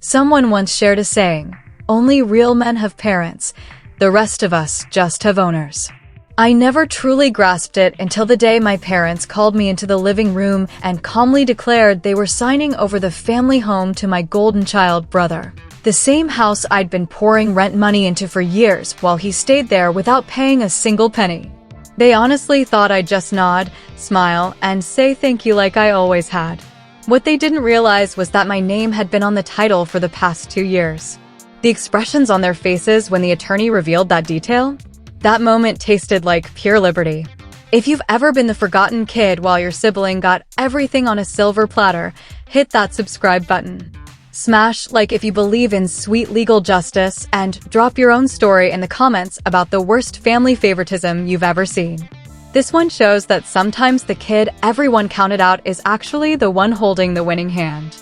Someone once shared a saying, "Only real men have parents. The rest of us just have owners." I never truly grasped it until the day my parents called me into the living room and calmly declared they were signing over the family home to my golden child brother. The same house I'd been pouring rent money into for years while he stayed there without paying a single penny. They honestly thought I'd just nod, smile, and say thank you like I always had. What they didn't realize was that my name had been on the title for the past 2 years. The expressions on their faces when the attorney revealed that detail? That moment tasted like pure liberty. If you've ever been the forgotten kid while your sibling got everything on a silver platter, hit that subscribe button. Smash like if you believe in sweet legal justice, and drop your own story in the comments about the worst family favoritism you've ever seen. This one shows that sometimes the kid everyone counted out is actually the one holding the winning hand.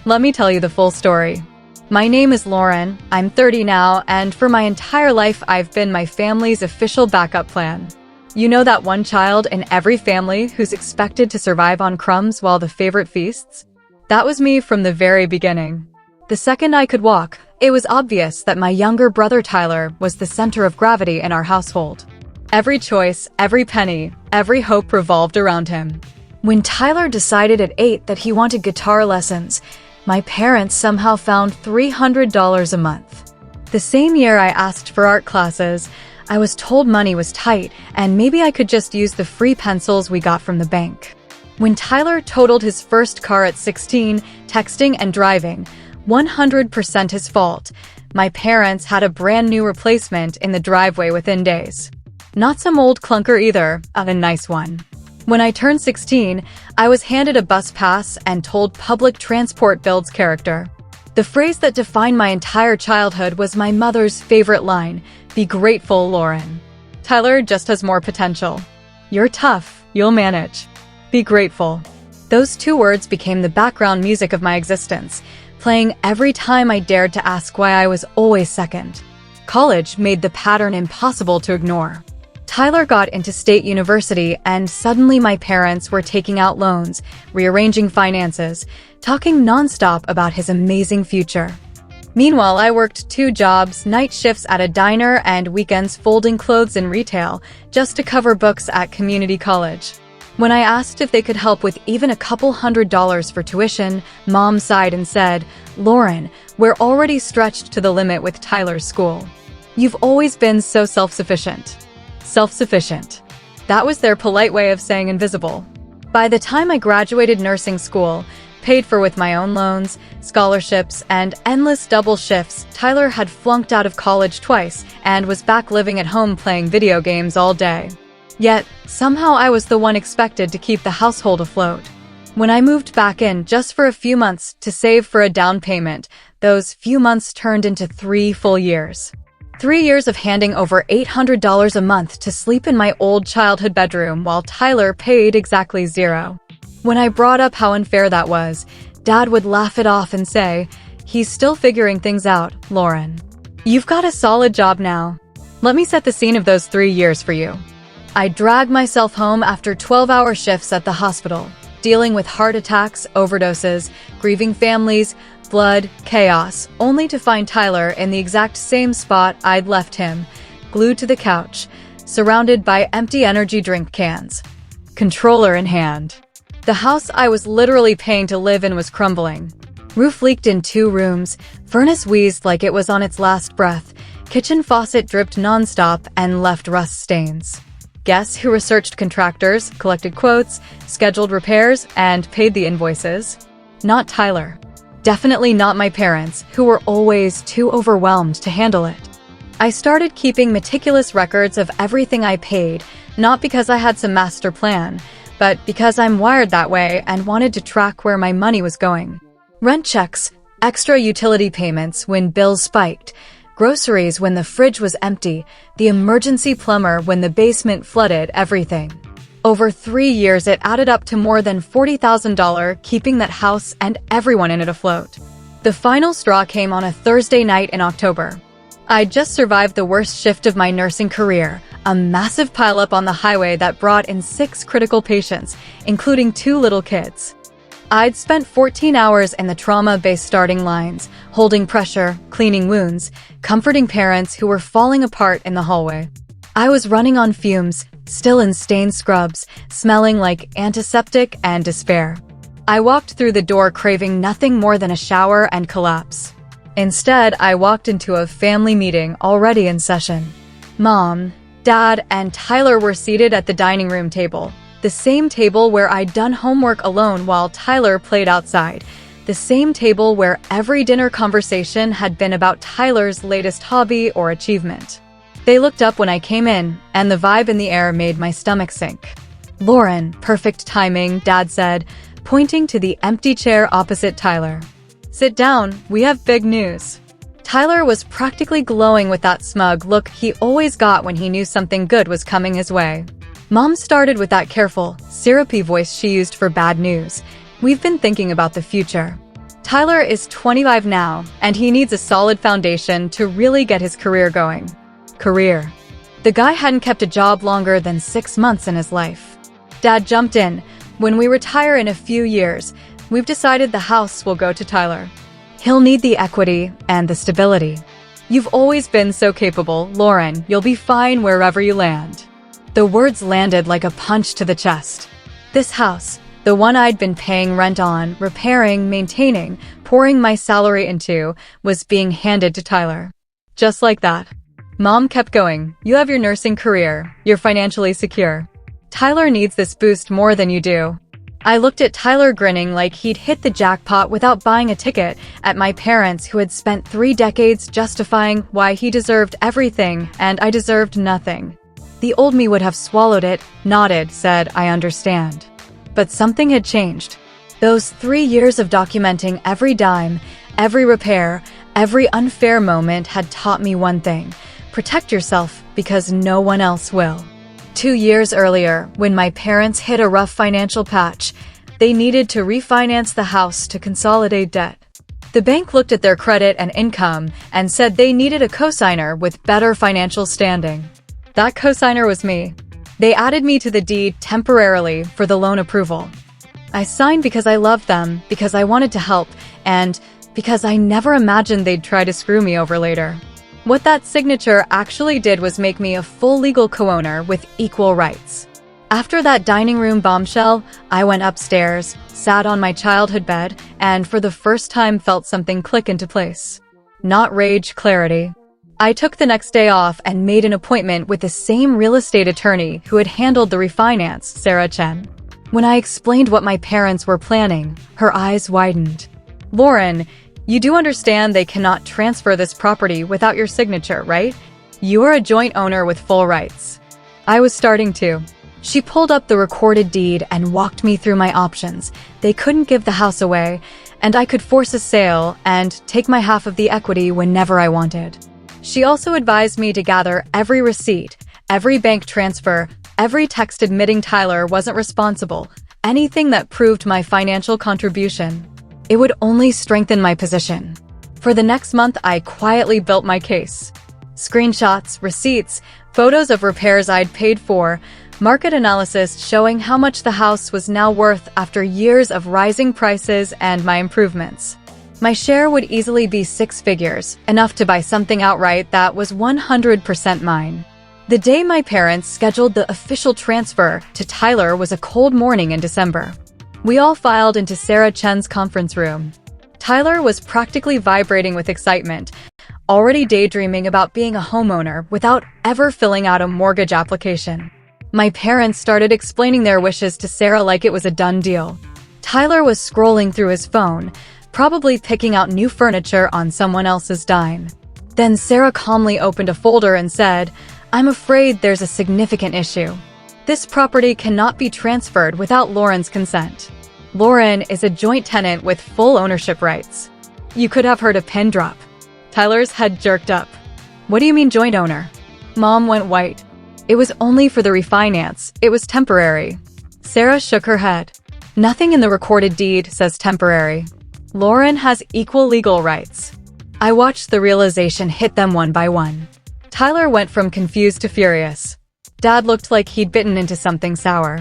Let me tell you the full story. My name is Lauren, I'm 30 now, and for my entire life I've been my family's official backup plan. You know that one child in every family who's expected to survive on crumbs while the favorite feasts? That was me from the very beginning. The second I could walk, it was obvious that my younger brother Tyler was the center of gravity in our household. Every choice, every penny, every hope revolved around him. When Tyler decided at 8 that he wanted guitar lessons, my parents somehow found $300 a month. The same year I asked for art classes, I was told money was tight and maybe I could just use the free pencils we got from the bank. When Tyler totaled his first car at 16, texting and driving, 100% his fault, my parents had a brand new replacement in the driveway within days. Not some old clunker either, a nice one. When I turned 16, I was handed a bus pass and told public transport builds character. The phrase that defined my entire childhood was my mother's favorite line, "Be grateful, Lauren." Tyler just has more potential. You're tough, you'll manage. Be grateful. Those 2 words became the background music of my existence, playing every time I dared to ask why I was always second. College made the pattern impossible to ignore. Tyler got into state university and suddenly my parents were taking out loans, rearranging finances, talking nonstop about his amazing future. Meanwhile, I worked 2 jobs, night shifts at a diner and weekends folding clothes in retail, just to cover books at community college. When I asked if they could help with even a couple $100s for tuition, Mom sighed and said, "Lauren, we're already stretched to the limit with Tyler's school. You've always been so self-sufficient." Self-sufficient. That was their polite way of saying invisible. By the time I graduated nursing school, paid for with my own loans, scholarships, and endless double shifts, Tyler had flunked out of college twice and was back living at home playing video games all day. Yet, somehow I was the one expected to keep the household afloat. When I moved back in just for a few months to save for a down payment, those few months turned into 3 full years. 3 years of handing over $800 a month to sleep in my old childhood bedroom while Tyler paid exactly 0. When I brought up how unfair that was, Dad would laugh it off and say, "He's still figuring things out, Lauren. You've got a solid job now." Let me set the scene of those 3 years for you. I dragged myself home after 12-hour shifts at the hospital, dealing with heart attacks, overdoses, grieving families, blood, chaos, only to find Tyler in the exact same spot I'd left him, glued to the couch, surrounded by empty energy drink cans. Controller in hand. The house I was literally paying to live in was crumbling. Roof leaked in 2 rooms, furnace wheezed like it was on its last breath, kitchen faucet dripped nonstop and left rust stains. Guess who researched contractors, collected quotes, scheduled repairs, and paid the invoices? Not Tyler. Definitely not my parents, who were always too overwhelmed to handle it. I started keeping meticulous records of everything I paid, not because I had some master plan, but because I'm wired that way and wanted to track where my money was going. Rent checks, extra utility payments when bills spiked, groceries when the fridge was empty, the emergency plumber when the basement flooded, everything. Over 3 years, it added up to more than $40,000, keeping that house and everyone in it afloat. The final straw came on a Thursday night in October. I'd just survived the worst shift of my nursing career, a massive pileup on the highway that brought in 6 critical patients, including 2 little kids. I'd spent 14 hours in the trauma-based starting lines, holding pressure, cleaning wounds, comforting parents who were falling apart in the hallway. I was running on fumes, still in stained scrubs, smelling like antiseptic and despair. I walked through the door craving nothing more than a shower and collapse. Instead, I walked into a family meeting already in session. Mom, Dad, and Tyler were seated at the dining room table. The same table where I'd done homework alone while Tyler played outside. The same table where every dinner conversation had been about Tyler's latest hobby or achievement. They looked up when I came in, and the vibe in the air made my stomach sink. "Lauren, perfect timing," Dad said, pointing to the empty chair opposite Tyler. "Sit down, we have big news." Tyler was practically glowing with that smug look he always got when he knew something good was coming his way. Mom started with that careful, syrupy voice she used for bad news. "We've been thinking about the future. Tyler is 25 now, and he needs a solid foundation to really get his career going." Career. The guy hadn't kept a job longer than 6 months in his life. Dad jumped in. "When we retire in a few years, we've decided the house will go to Tyler. He'll need the equity and the stability. You've always been so capable, Lauren. You'll be fine wherever you land." The words landed like a punch to the chest. This house, the one I'd been paying rent on, repairing, maintaining, pouring my salary into, was being handed to Tyler. Just like that. Mom kept going. "You have your nursing career. You're financially secure. Tyler needs this boost more than you do." I looked at Tyler grinning like he'd hit the jackpot without buying a ticket, at my parents who had spent 3 decades justifying why he deserved everything and I deserved nothing. The old me would have swallowed it, nodded, said, "I understand." But something had changed. Those 3 years of documenting every dime, every repair, every unfair moment had taught me one thing: protect yourself because no one else will. 2 years earlier, when my parents hit a rough financial patch, they needed to refinance the house to consolidate debt. The bank looked at their credit and income and said they needed a cosigner with better financial standing. That cosigner was me. They added me to the deed temporarily for the loan approval. I signed because I loved them, because I wanted to help, and because I never imagined they'd try to screw me over later. What that signature actually did was make me a full legal co-owner with equal rights. After that dining room bombshell, I went upstairs, sat on my childhood bed, and for the first time felt something click into place. Not rage, clarity. I took the next day off and made an appointment with the same real estate attorney who had handled the refinance, Sarah Chen. When I explained what my parents were planning, her eyes widened. "Lauren, you do understand they cannot transfer this property without your signature, right? You are a joint owner with full rights." I was starting to. She pulled up the recorded deed and walked me through my options. They couldn't give the house away, and I could force a sale and take my half of the equity whenever I wanted. She also advised me to gather every receipt, every bank transfer, every text admitting Tyler wasn't responsible, anything that proved my financial contribution. It would only strengthen my position. For the next month, I quietly built my case. Screenshots, receipts, photos of repairs I'd paid for, market analysis showing how much the house was now worth after years of rising prices and my improvements. My share would easily be 6 figures, enough to buy something outright that was 100% mine. The day my parents scheduled the official transfer to Tyler was a cold morning in December. We all filed into Sarah Chen's conference room. Tyler was practically vibrating with excitement, already daydreaming about being a homeowner without ever filling out a mortgage application. My parents started explaining their wishes to Sarah like it was a done deal. Tyler was scrolling through his phone, probably picking out new furniture on someone else's dime. Then Sarah calmly opened a folder and said, "I'm afraid there's a significant issue. This property cannot be transferred without Lauren's consent. Lauren is a joint tenant with full ownership rights." You could have heard a pin drop. Tyler's head jerked up. "What do you mean joint owner?" Mom went white. "It was only for the refinance. It was temporary." Sarah shook her head. "Nothing in the recorded deed says temporary. Lauren has equal legal rights." I watched the realization hit them one by one. Tyler went from confused to furious. Dad looked like he'd bitten into something sour.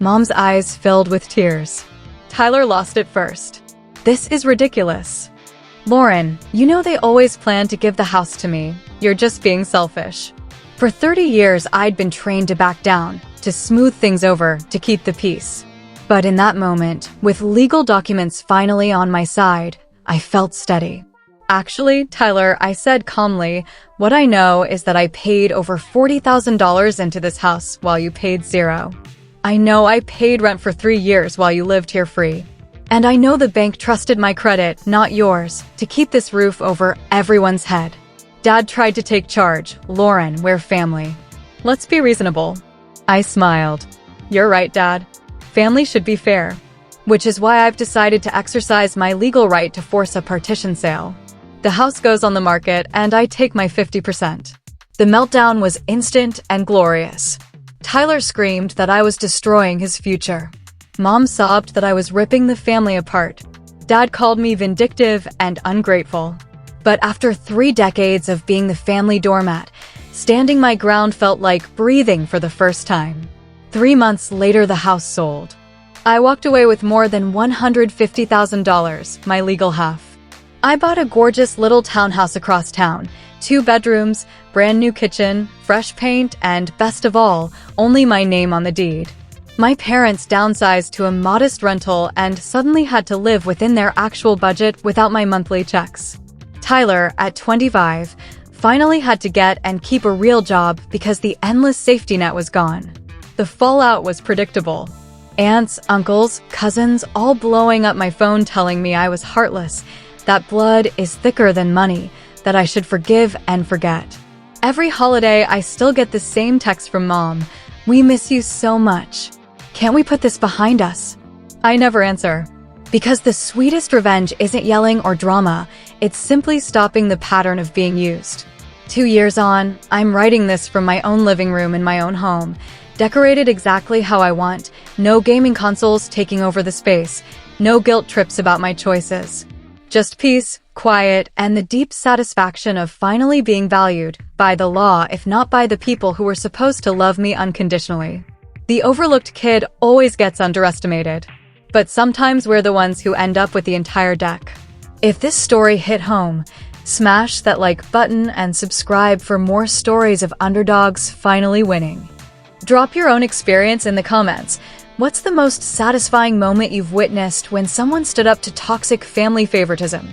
Mom's eyes filled with tears. Tyler lost it first. This is ridiculous. Lauren, you know they always planned to give the house to me. You're just being selfish. For 30 years, I'd been trained to back down, to smooth things over, to keep the peace. But in that moment, with legal documents finally on my side, I felt steady. Actually, Tyler, I said calmly, what I know is that I paid over $40,000 into this house while you paid zero. I know I paid rent for 3 years while you lived here free. And I know the bank trusted my credit, not yours, to keep this roof over everyone's head. Dad tried to take charge. Lauren, we're family. Let's be reasonable. I smiled. You're right, Dad. Family should be fair. Which is why I've decided to exercise my legal right to force a partition sale. The house goes on the market, and I take my 50%. The meltdown was instant and glorious. Tyler screamed that I was destroying his future. Mom sobbed that I was ripping the family apart. Dad called me vindictive and ungrateful. But after 3 decades of being the family doormat, standing my ground felt like breathing for the first time. 3 months later, the house sold. I walked away with more than $150,000, my legal half. I bought a gorgeous little townhouse across town, 2 bedrooms, brand new kitchen, fresh paint, and best of all, only my name on the deed. My parents downsized to a modest rental and suddenly had to live within their actual budget without my monthly checks. Tyler, at 25, finally had to get and keep a real job because the endless safety net was gone. The fallout was predictable. Aunts, uncles, cousins, all blowing up my phone telling me I was heartless, that blood is thicker than money, that I should forgive and forget. Every holiday, I still get the same text from Mom. We miss you so much. Can't we put this behind us? I never answer. Because the sweetest revenge isn't yelling or drama, it's simply stopping the pattern of being used. 2 years on, I'm writing this from my own living room in my own home, decorated exactly how I want, no gaming consoles taking over the space, no guilt trips about my choices. Just peace, quiet, and the deep satisfaction of finally being valued by the law, if not by the people who were supposed to love me unconditionally. The overlooked kid always gets underestimated, but sometimes we're the ones who end up with the entire deck. If this story hit home, smash that like button and subscribe for more stories of underdogs finally winning. Drop your own experience in the comments. What's the most satisfying moment you've witnessed when someone stood up to toxic family favoritism?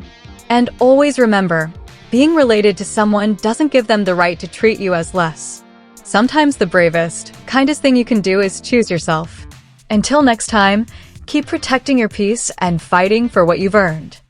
And always remember, being related to someone doesn't give them the right to treat you as less. Sometimes the bravest, kindest thing you can do is choose yourself. Until next time, keep protecting your peace and fighting for what you've earned.